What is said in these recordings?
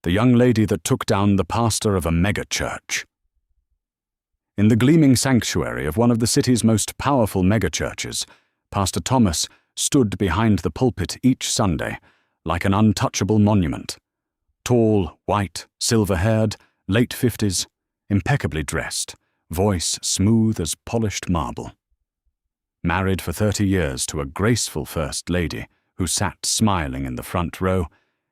the young lady that took down the pastor of a megachurch. In the gleaming sanctuary of one of the city's most powerful megachurches, Pastor Thomas stood behind the pulpit each Sunday like an untouchable monument. Tall, white, silver-haired, late 50s, impeccably dressed, voice smooth as polished marble. Married for 30 years to a graceful First Lady who sat smiling in the front row,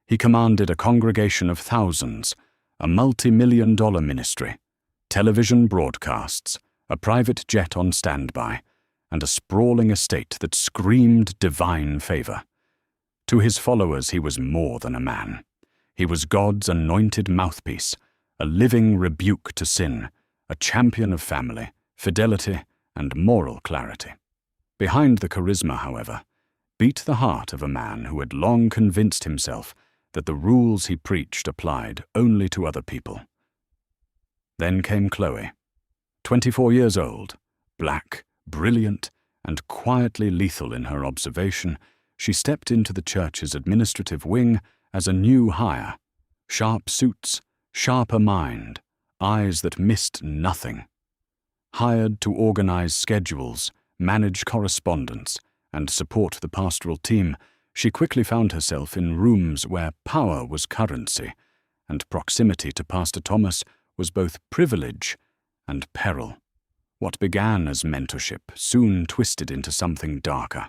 he commanded a congregation of thousands, a multi-million-dollar ministry, television broadcasts, a private jet on standby, and a sprawling estate that screamed divine favor. To his followers he was more than a man. He was God's anointed mouthpiece, a living rebuke to sin, a champion of family, fidelity, and moral clarity. Behind the charisma, however, beat the heart of a man who had long convinced himself that the rules he preached applied only to other people. Then came Chloe, 24 years old, black, brilliant, and quietly lethal in her observation. She stepped into the church's administrative wing as a new hire. Sharp suits, sharper mind, eyes that missed nothing. Hired to organize schedules, manage correspondence, and support the pastoral team, she quickly found herself in rooms where power was currency, and proximity to Pastor Thomas was both privilege and peril. What began as mentorship soon twisted into something darker,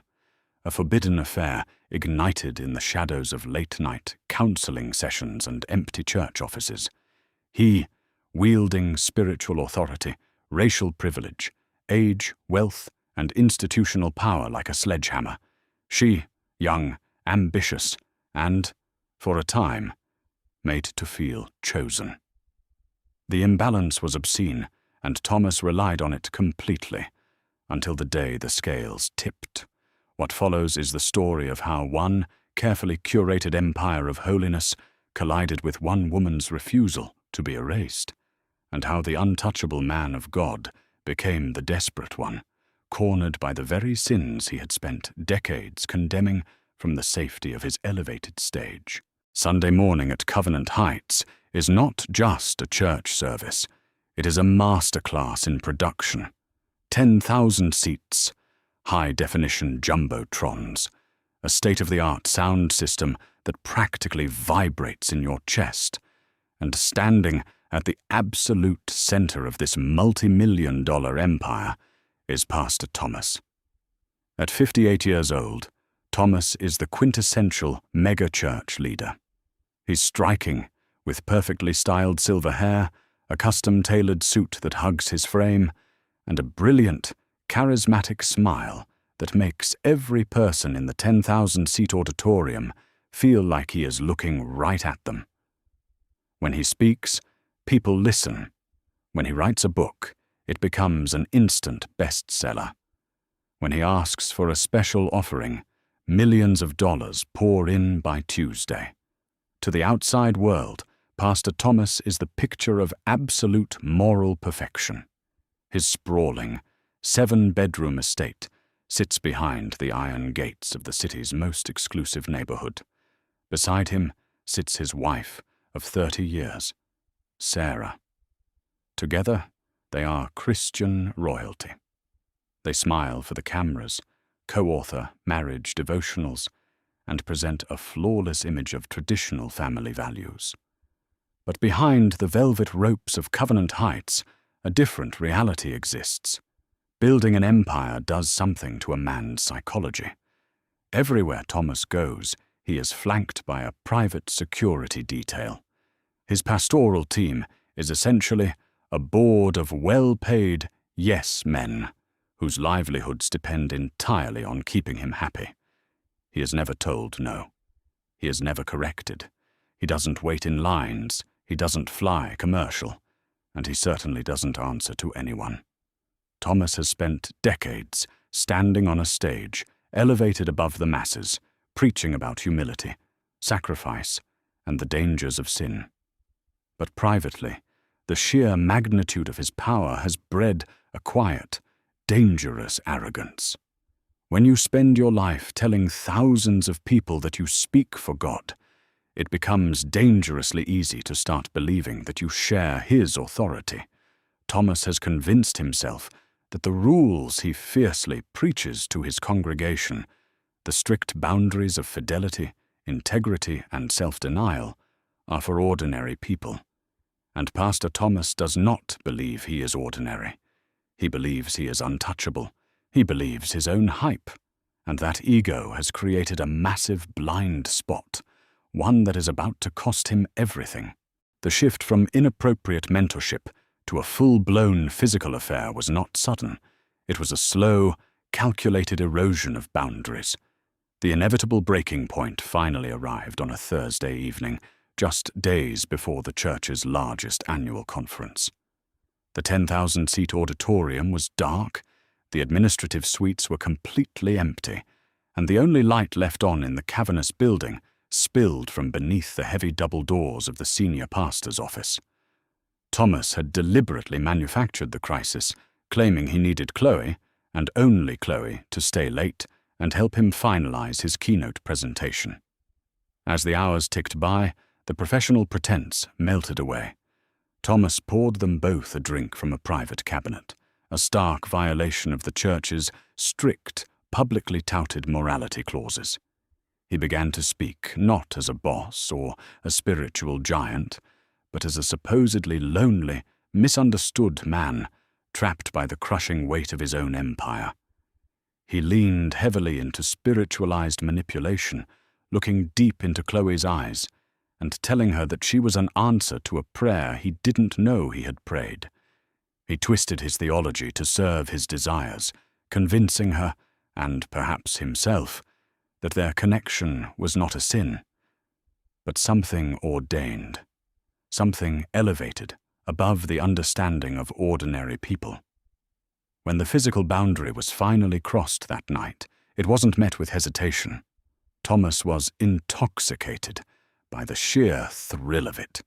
a forbidden affair ignited in the shadows of late-night counseling sessions and empty church offices. He, wielding spiritual authority, racial privilege, age, wealth, and institutional power like a sledgehammer. She, young, ambitious, and, for a time, made to feel chosen. The imbalance was obscene, and Thomas relied on it completely, until the day the scales tipped. What follows is the story of how one carefully curated empire of holiness collided with one woman's refusal to be erased, and how the untouchable man of God became the desperate one, cornered by the very sins he had spent decades condemning from the safety of his elevated stage. Sunday morning at Covenant Heights is not just a church service. It is a masterclass in production. 10,000 seats, high-definition jumbotrons, a state-of-the-art sound system that practically vibrates in your chest, and standing at the absolute center of this multi-million-dollar empire is Pastor Thomas. At 58 years old, Thomas is the quintessential mega-church leader. He's striking, with perfectly styled silver hair, a custom-tailored suit that hugs his frame, and a brilliant, charismatic smile that makes every person in the 10,000-seat auditorium feel like he is looking right at them. When he speaks, people listen. When he writes a book, it becomes an instant bestseller. When he asks for a special offering, millions of dollars pour in by Tuesday. To the outside world, Pastor Thomas is the picture of absolute moral perfection. His sprawling, 7-bedroom estate sits behind the iron gates of the city's most exclusive neighborhood. Beside him sits his wife of 30 years, Sarah. Together, they are Christian royalty. They smile for the cameras, co-author marriage devotionals, and present a flawless image of traditional family values. But behind the velvet ropes of Covenant Heights, a different reality exists. Building an empire does something to a man's psychology. Everywhere Thomas goes, he is flanked by a private security detail. His pastoral team is essentially a board of well-paid yes men whose livelihoods depend entirely on keeping him happy. He is never told no. He is never corrected. He doesn't wait in lines. He doesn't fly commercial. And he certainly doesn't answer to anyone. Thomas has spent decades standing on a stage, elevated above the masses, preaching about humility, sacrifice, and the dangers of sin. But privately, the sheer magnitude of his power has bred a quiet, dangerous arrogance. When you spend your life telling thousands of people that you speak for God, it becomes dangerously easy to start believing that you share his authority. Thomas has convinced himself that the rules he fiercely preaches to his congregation, the strict boundaries of fidelity, integrity, and self-denial, are for ordinary people. And Pastor Thomas does not believe he is ordinary. He believes he is untouchable. He believes his own hype. And that ego has created a massive blind spot, one that is about to cost him everything. The shift from inappropriate mentorship to a full-blown physical affair was not sudden. It was a slow, calculated erosion of boundaries. The inevitable breaking point finally arrived on a Thursday evening, just days before the church's largest annual conference. The 10,000-seat auditorium was dark, the administrative suites were completely empty, and the only light left on in the cavernous building spilled from beneath the heavy double doors of the senior pastor's office. Thomas had deliberately manufactured the crisis, claiming he needed Chloe, and only Chloe, to stay late and help him finalize his keynote presentation. As the hours ticked by, the professional pretense melted away. Thomas poured them both a drink from a private cabinet, a stark violation of the church's strict, publicly touted morality clauses. He began to speak not as a boss or a spiritual giant, but as a supposedly lonely, misunderstood man trapped by the crushing weight of his own empire. He leaned heavily into spiritualized manipulation, looking deep into Chloe's eyes and telling her that she was an answer to a prayer he didn't know he had prayed. He twisted his theology to serve his desires, convincing her, and perhaps himself, that their connection was not a sin, but something ordained, something elevated above the understanding of ordinary people. When the physical boundary was finally crossed that night, it wasn't met with hesitation. Thomas was intoxicated by the sheer thrill of it.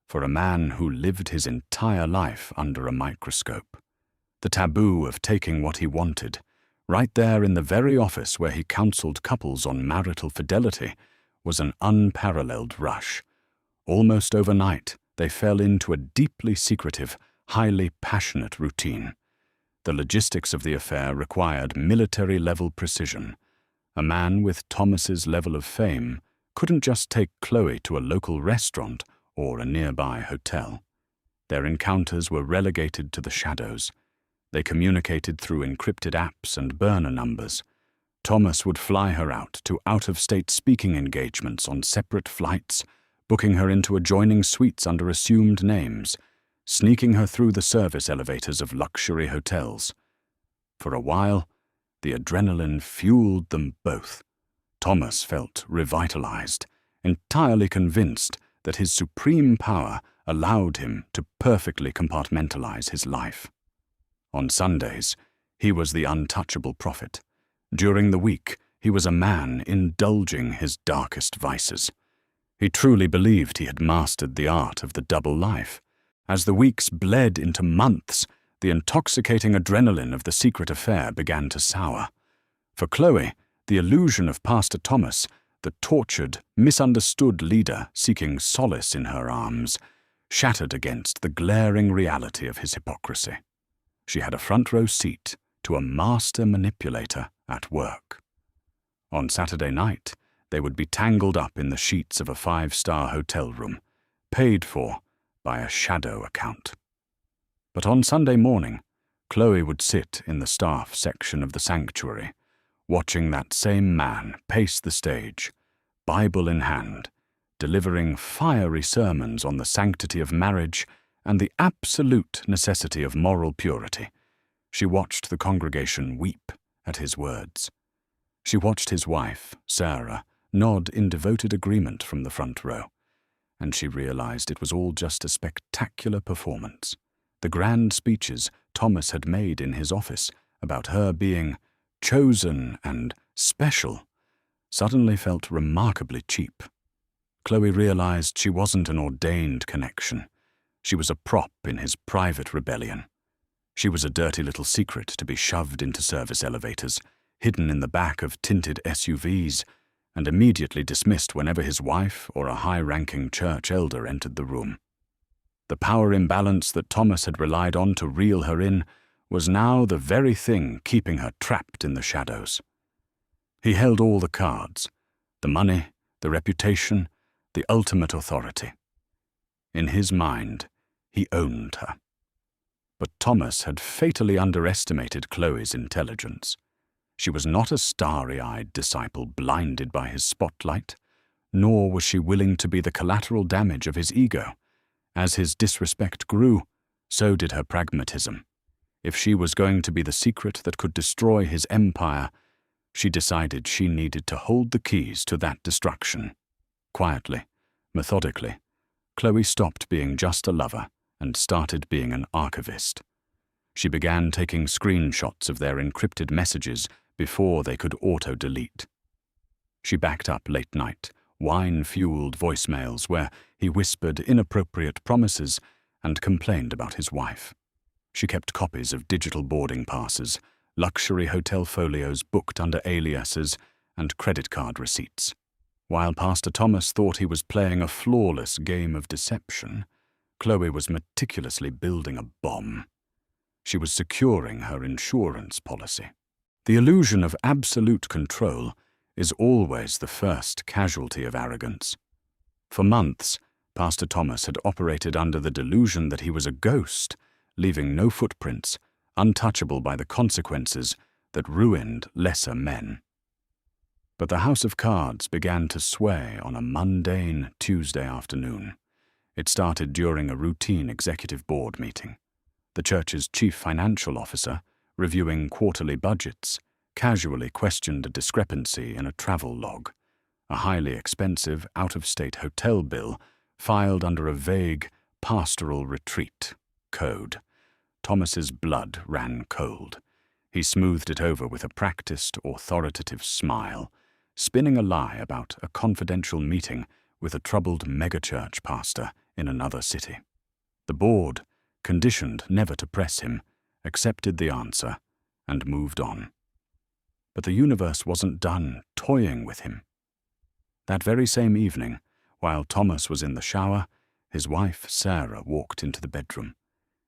For a man who lived his entire life under a microscope, the taboo of taking what he wanted, right there in the very office where he counseled couples on marital fidelity, was an unparalleled rush. Almost overnight, they fell into a deeply secretive, highly passionate routine. The logistics of the affair required military-level precision. A man with Thomas's level of fame couldn't just take Chloe to a local restaurant or a nearby hotel. Their encounters were relegated to the shadows. They communicated through encrypted apps and burner numbers. Thomas would fly her out to out-of-state speaking engagements on separate flights, booking her into adjoining suites under assumed names, sneaking her through the service elevators of luxury hotels. For a while, the adrenaline fueled them both. Thomas felt revitalized, entirely convinced that his supreme power allowed him to perfectly compartmentalize his life. On Sundays, he was the untouchable prophet. During the week, he was a man indulging his darkest vices. He truly believed he had mastered the art of the double life. As the weeks bled into months, the intoxicating adrenaline of the secret affair began to sour. For Chloe, the illusion of Pastor Thomas, the tortured, misunderstood leader seeking solace in her arms, shattered against the glaring reality of his hypocrisy. She had a front-row seat to a master manipulator at work. On Saturday night, they would be tangled up in the sheets of a 5-star hotel room, paid for by a shadow account. But on Sunday morning, Chloe would sit in the staff section of the sanctuary, watching that same man pace the stage, Bible in hand, delivering fiery sermons on the sanctity of marriage and the absolute necessity of moral purity. She watched the congregation weep at his words. She watched his wife, Sarah, nod in devoted agreement from the front row, and she realized it was all just a spectacular performance. The grand speeches Thomas had made in his office about her being chosen and special suddenly felt remarkably cheap. Chloe realized she wasn't an ordained connection. She was a prop in his private rebellion. She was a dirty little secret to be shoved into service elevators, hidden in the back of tinted SUVs, and immediately dismissed whenever his wife or a high-ranking church elder entered the room. The power imbalance that Thomas had relied on to reel her in was now the very thing keeping her trapped in the shadows. He held all the cards: the money, the reputation, the ultimate authority. In his mind, he owned her. But Thomas had fatally underestimated Chloe's intelligence. She was not a starry-eyed disciple blinded by his spotlight, nor was she willing to be the collateral damage of his ego. As his disrespect grew, so did her pragmatism. If she was going to be the secret that could destroy his empire, she decided she needed to hold the keys to that destruction. Quietly, methodically, Chloe stopped being just a lover and started being an archivist. She began taking screenshots of their encrypted messages before they could auto-delete. She backed up late night, wine-fueled voicemails where he whispered inappropriate promises and complained about his wife. She kept copies of digital boarding passes, luxury hotel folios booked under aliases, and credit card receipts. While Pastor Thomas thought he was playing a flawless game of deception, Chloe was meticulously building a bomb. She was securing her insurance policy. The illusion of absolute control is always the first casualty of arrogance. For months, Pastor Thomas had operated under the delusion that he was a ghost, leaving no footprints, untouchable by the consequences that ruined lesser men. But the house of cards began to sway on a mundane Tuesday afternoon. It started during a routine executive board meeting. The church's chief financial officer, reviewing quarterly budgets, casually questioned a discrepancy in a travel log, a highly expensive out-of-state hotel bill filed under a vague pastoral retreat code. Thomas's blood ran cold. He smoothed it over with a practiced, authoritative smile, spinning a lie about a confidential meeting with a troubled megachurch pastor in another city. The board, conditioned never to press him, accepted the answer and moved on. But the universe wasn't done toying with him. That very same evening, while Thomas was in the shower, his wife, Sarah, walked into the bedroom.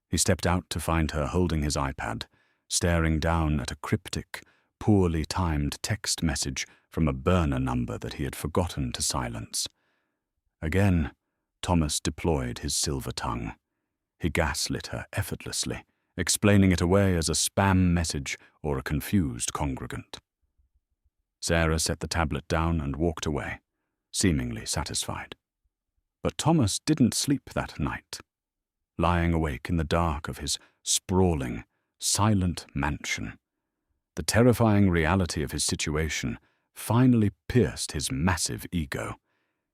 He stepped out to find her holding his iPad, staring down at a cryptic, poorly timed text message from a burner number that he had forgotten to silence. Again, Thomas deployed his silver tongue. He gaslit her effortlessly, explaining it away as a spam message or a confused congregant. Sarah set the tablet down and walked away, seemingly satisfied. But Thomas didn't sleep that night. Lying awake in the dark of his sprawling, silent mansion, the terrifying reality of his situation finally pierced his massive ego.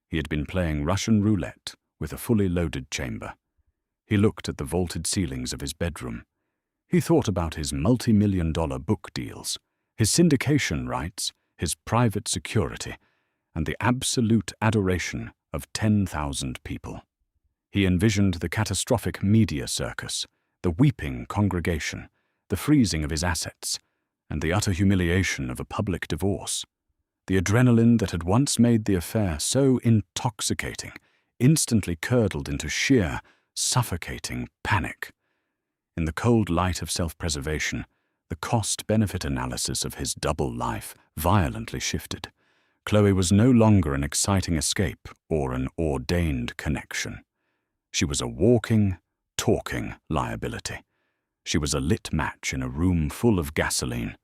He had been playing Russian roulette with a fully loaded chamber. He looked at the vaulted ceilings of his bedroom. He thought about his multi-million-dollar book deals, his syndication rights, his private security, and the absolute adoration of 10,000 people. He envisioned the catastrophic media circus, the weeping congregation, the freezing of his assets, and the utter humiliation of a public divorce. The adrenaline that had once made the affair so intoxicating instantly curdled into sheer, suffocating panic. In the cold light of self-preservation, the cost-benefit analysis of his double life violently shifted. Chloe was no longer an exciting escape or an ordained connection. She was a walking, talking liability. She was a lit match in a room full of gasoline.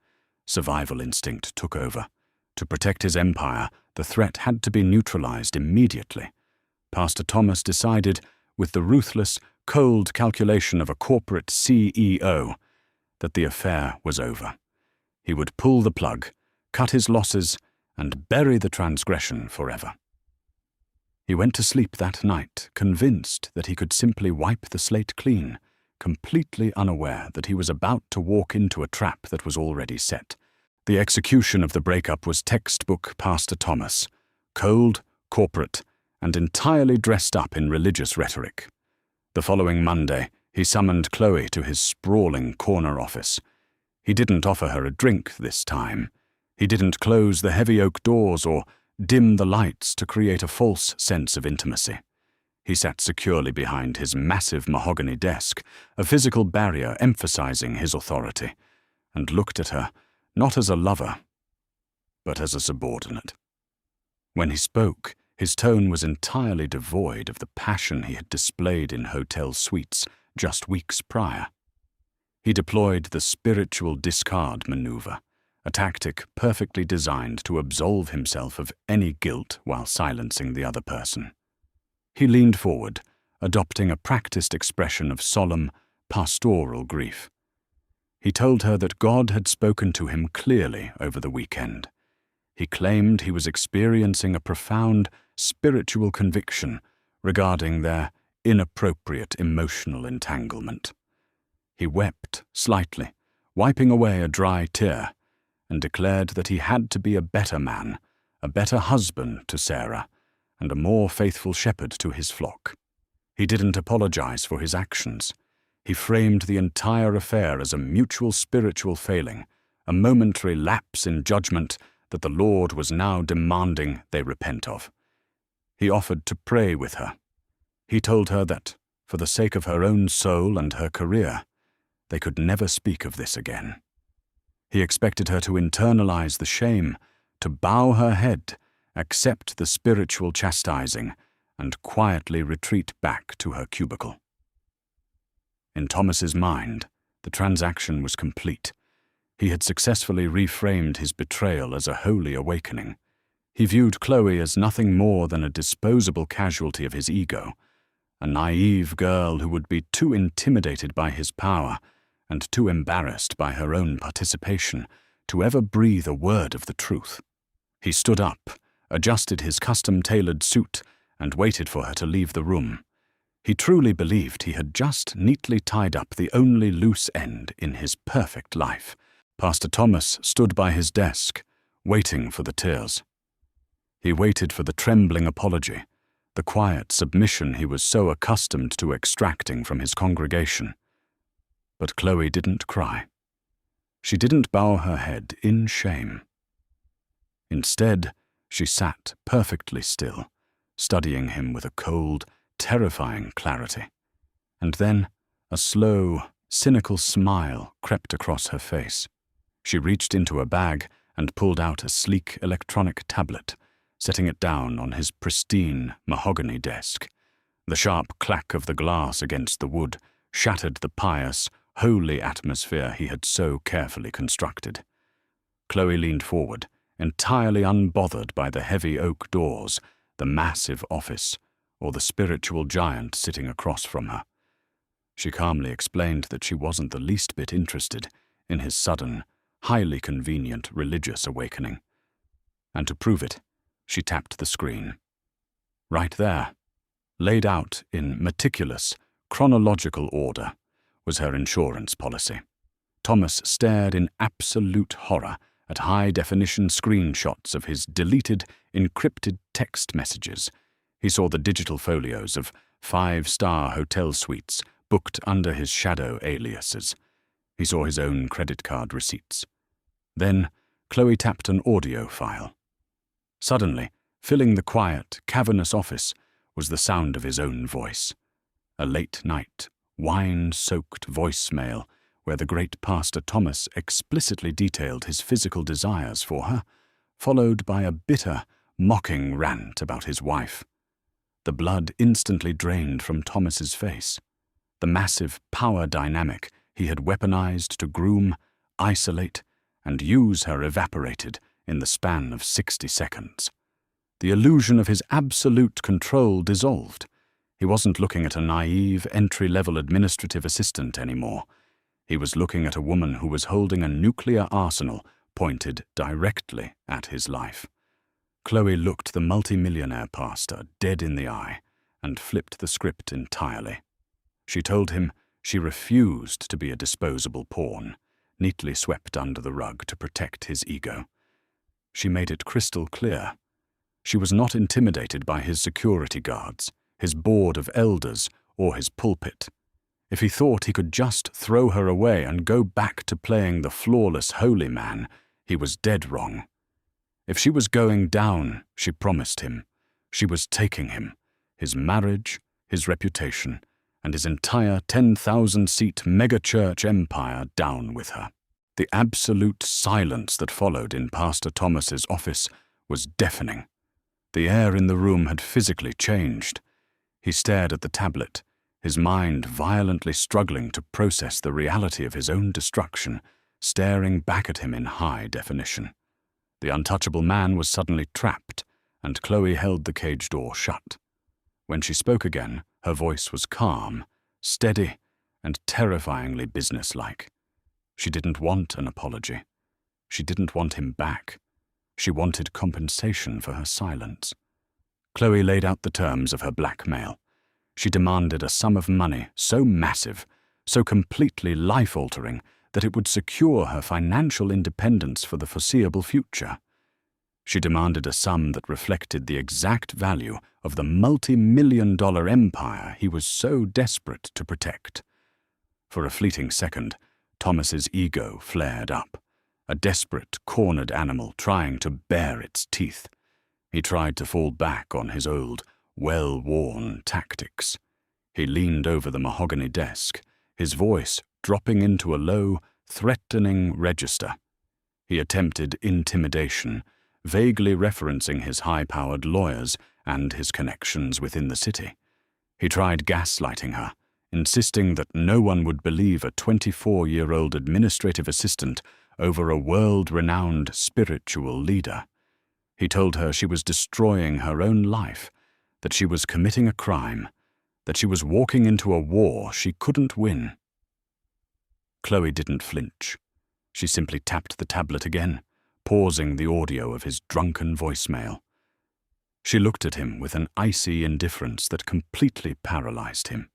Survival instinct took over. To protect his empire, the threat had to be neutralized immediately. Pastor Thomas decided, with the ruthless, cold calculation of a corporate CEO, that the affair was over. He would pull the plug, cut his losses, and bury the transgression forever. He went to sleep that night, convinced that he could simply wipe the slate clean, completely unaware that he was about to walk into a trap that was already set. The execution of the breakup was textbook Pastor Thomas, cold, corporate, and entirely dressed up in religious rhetoric. The following Monday, he summoned Chloe to his sprawling corner office. He didn't offer her a drink this time. He didn't close the heavy oak doors or dim the lights to create a false sense of intimacy. He sat securely behind his massive mahogany desk, a physical barrier emphasizing his authority, and looked at her not as a lover, but as a subordinate. When he spoke, his tone was entirely devoid of the passion he had displayed in hotel suites just weeks prior. He deployed the spiritual discard maneuver, a tactic perfectly designed to absolve himself of any guilt while silencing the other person. He leaned forward, adopting a practiced expression of solemn, pastoral grief. He told her that God had spoken to him clearly over the weekend. He claimed he was experiencing a profound spiritual conviction regarding their inappropriate emotional entanglement. He wept slightly, wiping away a dry tear, and declared that he had to be a better man, a better husband to Sarah, and a more faithful shepherd to his flock. He didn't apologize for his actions. He framed the entire affair as a mutual spiritual failing, a momentary lapse in judgment that the Lord was now demanding they repent of. He offered to pray with her. He told her that, for the sake of her own soul and her career, they could never speak of this again. He expected her to internalize the shame, to bow her head, accept the spiritual chastising, and quietly retreat back to her cubicle. In Thomas's mind, the transaction was complete. He had successfully reframed his betrayal as a holy awakening. He viewed Chloe as nothing more than a disposable casualty of his ego, a naive girl who would be too intimidated by his power and too embarrassed by her own participation to ever breathe a word of the truth. He stood up, adjusted his custom-tailored suit, and waited for her to leave the room. He truly believed he had just neatly tied up the only loose end in his perfect life. Pastor Thomas stood by his desk, waiting for the tears. He waited for the trembling apology, the quiet submission he was so accustomed to extracting from his congregation. But Chloe didn't cry. She didn't bow her head in shame. Instead, she sat perfectly still, studying him with a cold, terrifying clarity. And then a slow, cynical smile crept across her face. She reached into a bag and pulled out a sleek electronic tablet, setting it down on his pristine mahogany desk. The sharp clack of the glass against the wood shattered the pious, holy atmosphere he had so carefully constructed. Chloe leaned forward, entirely unbothered by the heavy oak doors, the massive office, or the spiritual giant sitting across from her. She calmly explained that she wasn't the least bit interested in his sudden, highly convenient religious awakening. And to prove it, she tapped the screen. Right there, laid out in meticulous, chronological order, was her insurance policy. Thomas stared in absolute horror at high-definition screenshots of his deleted, encrypted text messages. He saw the digital folios of 5-star hotel suites booked under his shadow aliases. He saw his own credit card receipts. Then, Chloe tapped an audio file. Suddenly, filling the quiet, cavernous office, was the sound of his own voice. A late-night, wine-soaked voicemail where the great Pastor Thomas explicitly detailed his physical desires for her, followed by a bitter, mocking rant about his wife. The blood instantly drained from Thomas's face. The massive power dynamic he had weaponized to groom, isolate, and use her evaporated in the span of 60 seconds. The illusion of his absolute control dissolved. He wasn't looking at a naive, entry-level administrative assistant anymore. He was looking at a woman who was holding a nuclear arsenal pointed directly at his life. Chloe looked the multimillionaire pastor dead in the eye and flipped the script entirely. She told him she refused to be a disposable pawn, neatly swept under the rug to protect his ego. She made it crystal clear. She was not intimidated by his security guards, his board of elders, or his pulpit. If he thought he could just throw her away and go back to playing the flawless holy man, he was dead wrong. If she was going down, she promised him, she was taking him, his marriage, his reputation, and his entire 10,000-seat megachurch empire down with her. The absolute silence that followed in Pastor Thomas's office was deafening. The air in the room had physically changed. He stared at the tablet, his mind violently struggling to process the reality of his own destruction, staring back at him in high definition. The untouchable man was suddenly trapped, and Chloe held the cage door shut. When she spoke again, her voice was calm, steady, and terrifyingly businesslike. She didn't want an apology. She didn't want him back. She wanted compensation for her silence. Chloe laid out the terms of her blackmail. She demanded a sum of money so massive, so completely life-altering, that it would secure her financial independence for the foreseeable future. She demanded a sum that reflected the exact value of the multi-million-dollar empire he was so desperate to protect. For a fleeting second, Thomas's ego flared up, a desperate, cornered animal trying to bare its teeth. He tried to fall back on his old, well-worn tactics. He leaned over the mahogany desk, his voice dropping into a low, threatening register. He attempted intimidation, vaguely referencing his high-powered lawyers and his connections within the city. He tried gaslighting her, insisting that no one would believe a 24-year-old administrative assistant over a world-renowned spiritual leader. He told her she was destroying her own life, that she was committing a crime, that she was walking into a war she couldn't win. Chloe didn't flinch. She simply tapped the tablet again, pausing the audio of his drunken voicemail. She looked at him with an icy indifference that completely paralyzed him.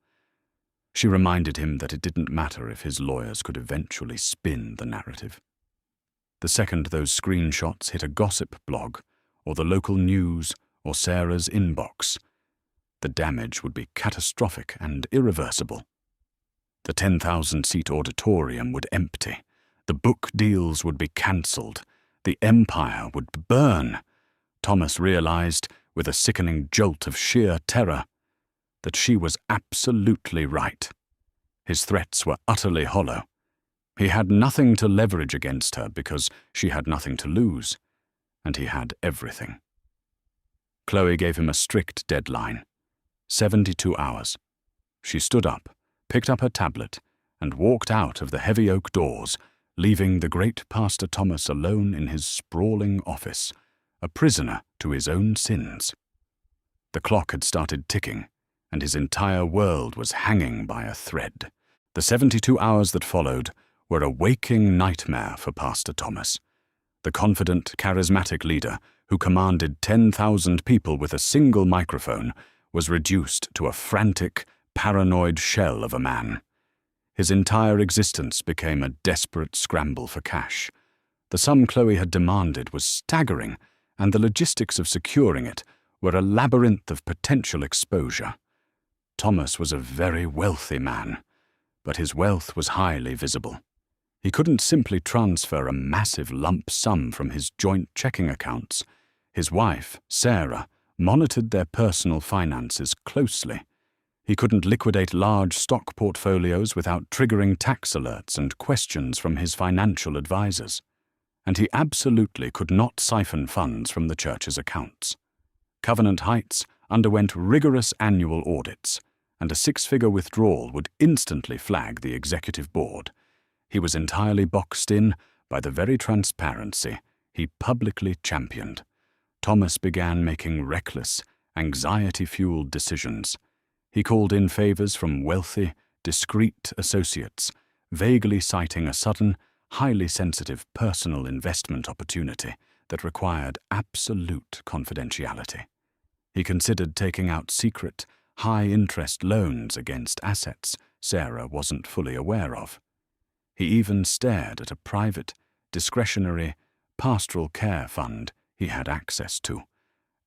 She reminded him that it didn't matter if his lawyers could eventually spin the narrative. The second those screenshots hit a gossip blog, or the local news, or Sarah's inbox, the damage would be catastrophic and irreversible. The 10,000-seat auditorium would empty, the book deals would be cancelled, the empire would burn. Thomas realized, with a sickening jolt of sheer terror, that she was absolutely right. His threats were utterly hollow. He had nothing to leverage against her because she had nothing to lose, and he had everything. Chloe gave him a strict deadline, 72 hours. She stood up, picked up her tablet, and walked out of the heavy oak doors, leaving the great Pastor Thomas alone in his sprawling office, a prisoner to his own sins. The clock had started ticking, and his entire world was hanging by a thread. The 72 hours that followed were a waking nightmare for Pastor Thomas. The confident, charismatic leader who commanded 10,000 people with a single microphone was reduced to a frantic, paranoid shell of a man. His entire existence became a desperate scramble for cash. The sum Chloe had demanded was staggering, and the logistics of securing it were a labyrinth of potential exposure. Thomas was a very wealthy man, but his wealth was highly visible. He couldn't simply transfer a massive lump sum from his joint checking accounts. His wife, Sarah, monitored their personal finances closely. He couldn't liquidate large stock portfolios without triggering tax alerts and questions from his financial advisors. And he absolutely could not siphon funds from the church's accounts. Covenant Heights underwent rigorous annual audits, and a 6-figure withdrawal would instantly flag the executive board. He was entirely boxed in by the very transparency he publicly championed. Thomas began making reckless, anxiety-fueled decisions. He called in favors from wealthy, discreet associates, vaguely citing a sudden, highly sensitive personal investment opportunity that required absolute confidentiality. He considered taking out secret, high-interest loans against assets Sarah wasn't fully aware of. He even stared at a private, discretionary, pastoral care fund he had access to,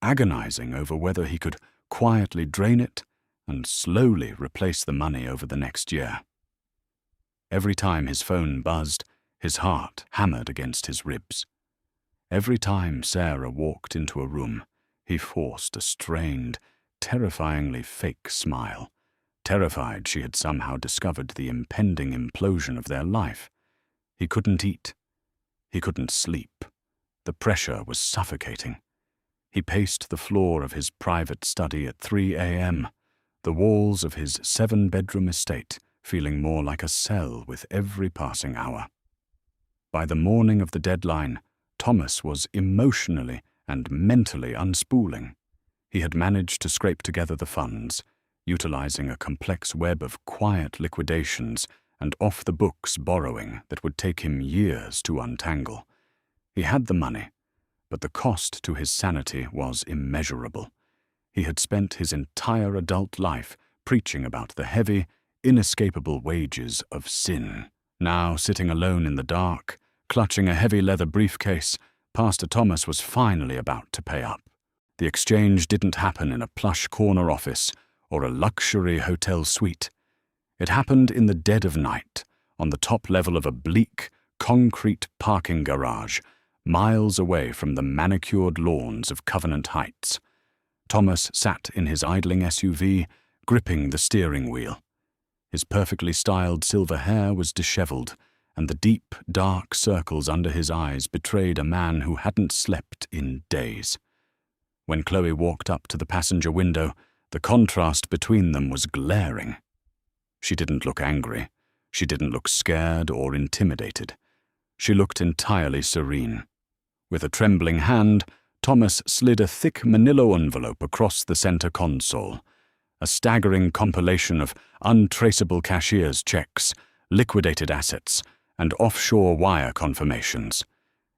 agonizing over whether he could quietly drain it and slowly replace the money over the next year. Every time his phone buzzed, his heart hammered against his ribs. Every time Sarah walked into a room, he forced a strained, terrifyingly fake smile, terrified she had somehow discovered the impending implosion of their life. He couldn't eat. He couldn't sleep. The pressure was suffocating. He paced the floor of his private study at 3 a.m., the walls of his 7-bedroom estate feeling more like a cell with every passing hour. By the morning of the deadline, Thomas was emotionally and mentally unspooling. He had managed to scrape together the funds, utilizing a complex web of quiet liquidations and off-the-books borrowing that would take him years to untangle. He had the money, but the cost to his sanity was immeasurable. He had spent his entire adult life preaching about the heavy, inescapable wages of sin. Now, sitting alone in the dark, clutching a heavy leather briefcase, Pastor Thomas was finally about to pay up. The exchange didn't happen in a plush corner office or a luxury hotel suite. It happened in the dead of night, on the top level of a bleak, concrete parking garage, miles away from the manicured lawns of Covenant Heights. Thomas sat in his idling SUV, gripping the steering wheel. His perfectly styled silver hair was disheveled, and the deep, dark circles under his eyes betrayed a man who hadn't slept in days. When Chloe walked up to the passenger window, the contrast between them was glaring. She didn't look angry. She didn't look scared or intimidated. She looked entirely serene. With a trembling hand, Thomas slid a thick manila envelope across the center console, a staggering compilation of untraceable cashier's checks, liquidated assets, and offshore wire confirmations.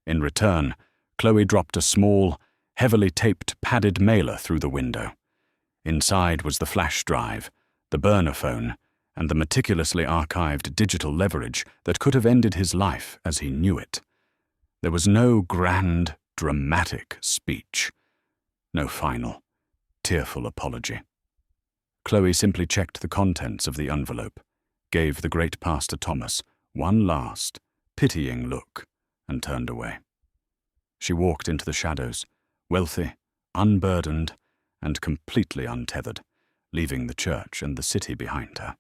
In return, Chloe dropped a small, heavily taped padded mailer through the window. Inside was the flash drive, the burner phone, and the meticulously archived digital leverage that could have ended his life as he knew it. There was no grand, dramatic speech, no final, tearful apology. Chloe simply checked the contents of the envelope, gave the great Pastor Thomas one last, pitying look, and turned away. She walked into the shadows, wealthy, unburdened, and completely untethered, leaving the church and the city behind her.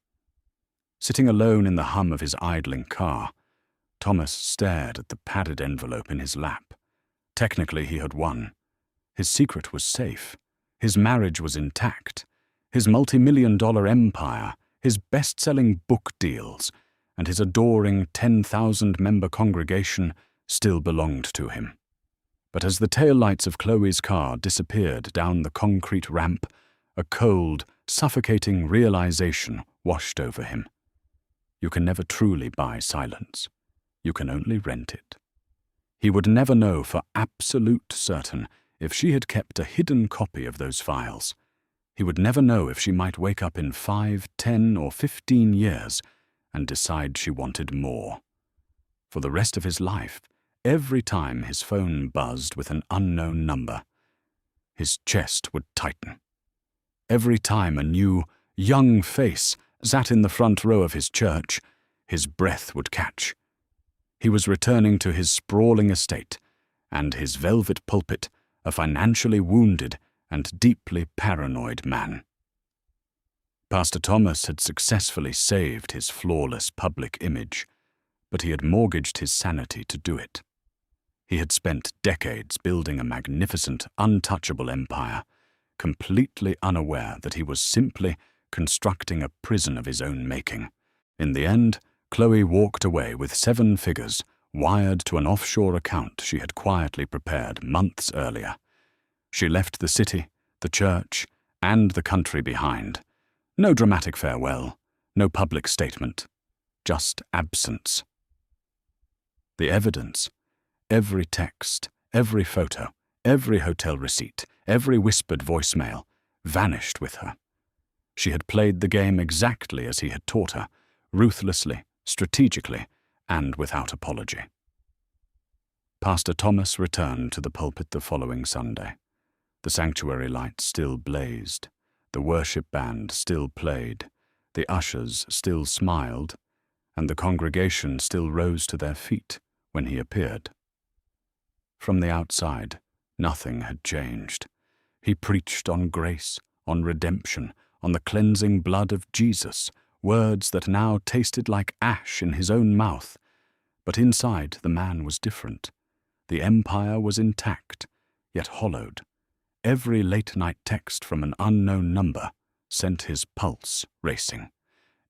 Sitting alone in the hum of his idling car, Thomas stared at the padded envelope in his lap. Technically, he had won. His secret was safe. His marriage was intact. His multi-million-dollar empire, his best-selling book deals, and his adoring 10,000-member congregation still belonged to him. But as the taillights of Chloe's car disappeared down the concrete ramp, a cold, suffocating realization washed over him. You can never truly buy silence. You can only rent it. He would never know for absolute certain if she had kept a hidden copy of those files. He would never know if she might wake up in 5, 10, or 15 years and decide she wanted more. For the rest of his life, every time his phone buzzed with an unknown number, his chest would tighten. Every time a new, young face sat in the front row of his church, his breath would catch. He was returning to his sprawling estate, and his velvet pulpit, a financially wounded and deeply paranoid man. Pastor Thomas had successfully saved his flawless public image, but he had mortgaged his sanity to do it. He had spent decades building a magnificent, untouchable empire, completely unaware that he was simply constructing a prison of his own making. In the end, Chloe walked away with 7 figures wired to an offshore account she had quietly prepared months earlier. She left the city, the church, and the country behind. No dramatic farewell, no public statement, just absence. The evidence, every text, every photo, every hotel receipt, every whispered voicemail, vanished with her. She had played the game exactly as he had taught her, ruthlessly, strategically, and without apology. Pastor Thomas returned to the pulpit the following Sunday. The sanctuary lights still blazed, the worship band still played, the ushers still smiled, and the congregation still rose to their feet when he appeared. From the outside, nothing had changed. He preached on grace, on redemption, on the cleansing blood of Jesus, words that now tasted like ash in his own mouth. But inside, the man was different. The empire was intact, yet hollowed. Every late-night text from an unknown number sent his pulse racing.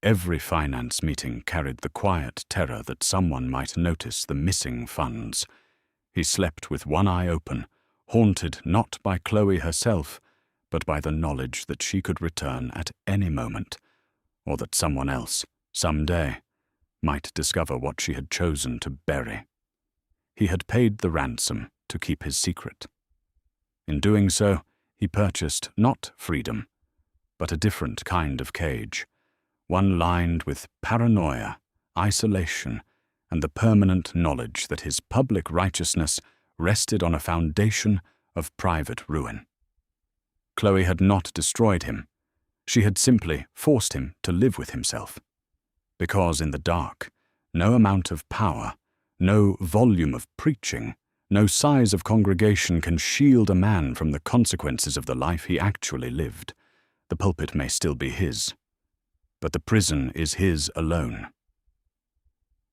Every finance meeting carried the quiet terror that someone might notice the missing funds. He slept with one eye open, haunted not by Chloe herself, but by the knowledge that she could return at any moment, or that someone else, some day, might discover what she had chosen to bury. He had paid the ransom to keep his secret. In doing so, he purchased not freedom, but a different kind of cage, one lined with paranoia, isolation, and the permanent knowledge that his public righteousness rested on a foundation of private ruin. Chloe had not destroyed him. She had simply forced him to live with himself. Because in the dark, no amount of power, no volume of preaching, no size of congregation can shield a man from the consequences of the life he actually lived. The pulpit may still be his, but the prison is his alone.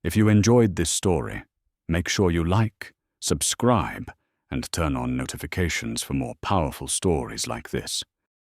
If you enjoyed this story, make sure you like, subscribe, and turn on notifications for more powerful stories like this.